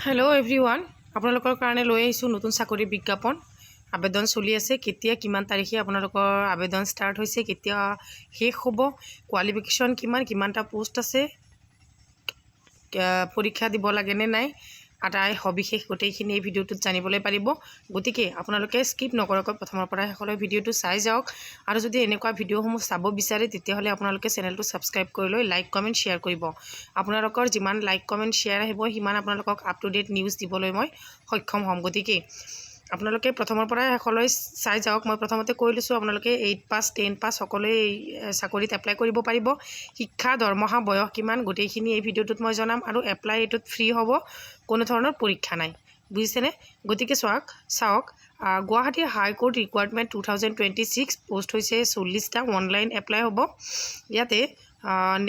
hello everyone আপোনালোকৰ কাৰণে লৈ আহিছো নতুন চাকৰি বিজ্ঞাপন আবেদন চলি আছে কেতিয়া কিমান তাৰিখে আপোনালোকৰ আবেদন স্টাৰ্ট হৈছে কেতিয়া শেষ হ'ব কোৱালিফিকেশন কিমানটা পোষ্ট আছে পৰীক্ষা দিব লাগে নে নাই আটাই সবিশেষ গোটেইখিনি এই ভিডিওটোত জানিবলৈ পাৰিব গতিকে আপোনালোকে স্কিপ নকৰাকৈ প্ৰথমৰ পৰা শেষলৈ ভিডিওটো চাই যাওক আৰু যদি এনেকুৱা ভিডিওসমূহ চাব বিচাৰে তেতিয়াহলে আপোনালোকে চেনেলটো সাবস্ক্ৰাইব কৰি লৈ লাইক কমেন্ট শেয়াৰ কৰিব আপোনালোকৰ যিমান লাইক কমেন্ট শেয়াৰ আহিব হিমান আপোনালোকক আপ টু ডেট নিউজ দিবলৈ মই সক্ষম হ'ম গতিকে আপোনালোকে প্ৰথমৰ পৰা শেষলৈ চাই যাওক মই প্ৰথমতে কৈ লৈছো আপোনালোকে 8 পাস 10 পাস সকলোৱে চাকৰিত এপ্লাই কৰিব পাৰিব শিক্ষা দৰমহা বয়স কিমান গোটেইখিনি এই ভিডিওটোত মই জনাম আৰু এপ্লাই এটোত ফ্ৰী হ'ব কোনো ধৰণৰ পৰীক্ষা নাই বুজিছেনে গতিকে চাওক Guwahati high court recruitment 2026 post হৈছে 40টা অনলাইন এপ্লাই হ'ব ইয়াতে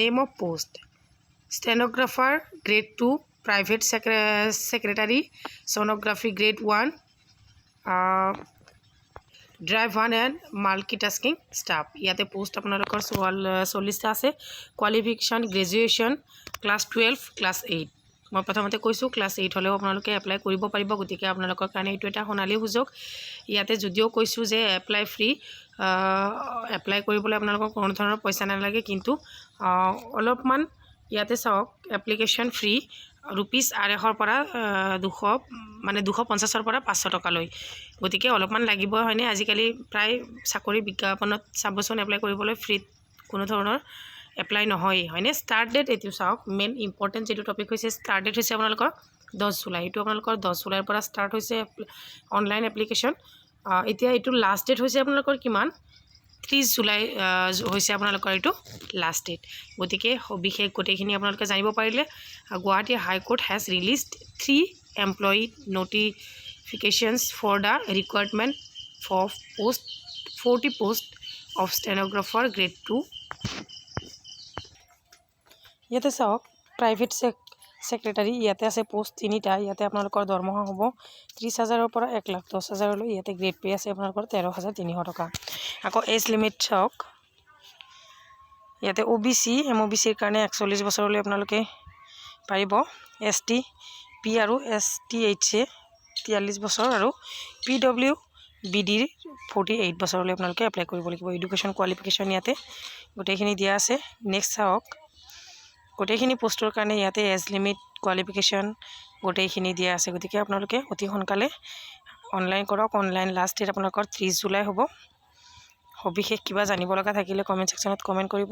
name of post stenographer grade 2 private secretary sonography grade 1 drive 1 and multitasking staff ইয়াতে পোষ্ট আপোনালোকৰ 40টা আছে কোৱালিফিকেশন গ্ৰেজুৱেচন ক্লাস 12 ক্লাস 8 মই প্ৰথমতে কৈছো ক্লাস 8 হলেও আপোনালোকে এপ্লাই কৰিব পাৰিব গতিকে আপোনালোকৰ কাৰণে এটো এটা সোণালী সুযোগ ইয়াতে যদিও কৈছো যে এপ্লাই ফ্ৰী এপ্লাই কৰিবলৈ আপোনালোকৰ কোনো ধৰণৰ পইচা নালাগে কিন্তু অলপমান ইয়াতে চাওক এপ্লিকেশন ফ্ৰী रुपीस 800 পৰা 200 মানে 250 পৰা 500 টকা লৈ গতিকে অলপমান লাগিব হয়নে আজিকালি প্ৰায় চাকৰি বিজ্ঞাপনত সাবসন এপ্লাই কৰিবলৈ ফ্ৰী কোনো ধৰণৰ এপ্লাই নহয় হয়নে স্টাৰ্ট ডেট এটো চাওক মেইন ইম্পৰ্টেন্ট যেটো টপিক হৈছে স্টাৰ্ট ডেট হৈছে আপোনালোকৰ 10 জুলাই এটো আপোনালোকৰ 10 জুলাইৰ পৰা স্টাৰ্ট হৈছে অনলাইন এপ্লিকেশন এতিয়া এটো লাষ্ট ডেট হৈছে আপোনালোকৰ কিমান 30 জুলাই হৈছে আপোনালোকৰ এটো লাষ্ট ডেট গতিকে বিশেষ গোটেইখিনি আপোনালোকে জানিব পাৰিলে Guwahati high court has released 3 employee notifications for the recruitment for post 40 post of stenographer grade 2 ইয়াতে চাওক প্ৰাইভেট সেক্ৰেটাৰী ইয়াতে আছে পোষ্ট 3টা ইয়াতে আপোনালোকৰ দৰমহা হ'ব 30000 ৰ পৰা 1,10,000 লৈ ইয়াতে গ্ৰেড পে আছে আপোনালোকৰ 13,300 টকা আকৌ এজ লিমিট চাওক ইয়াতে ওবিসি এমওবিসিৰ কাৰণে 41 বছৰলৈ আপোনালোকে পাৰিব এসটি পি আৰু এসটিএইচএ 43 বছৰ আৰু পিডব্লিউ বিডি 48 বছৰলৈ আপোনালোকে এপ্লাই কৰিব লাগিব এডুকেশন কোৱালিফিকেশন ইয়াতে গোটেইখিনি দিয়া আছে নেক্সট চাওক গোটেইখিনি পোষ্টৰ কাৰণে ইয়াতে এজ লিমিট কোৱালিফিকেশন গোটেইখিনি দিয়া আছে গতিকে আপোনালোকে অতি সোনকালে অনলাইন কৰক অনলাইন লাষ্ট ডেট আপোনালোকৰ 30 জুলাই হ'ব সবিশেষ কিবা জানিব লগা থাকিলে কমেন্ট সেকশনত কমেন্ট কৰিব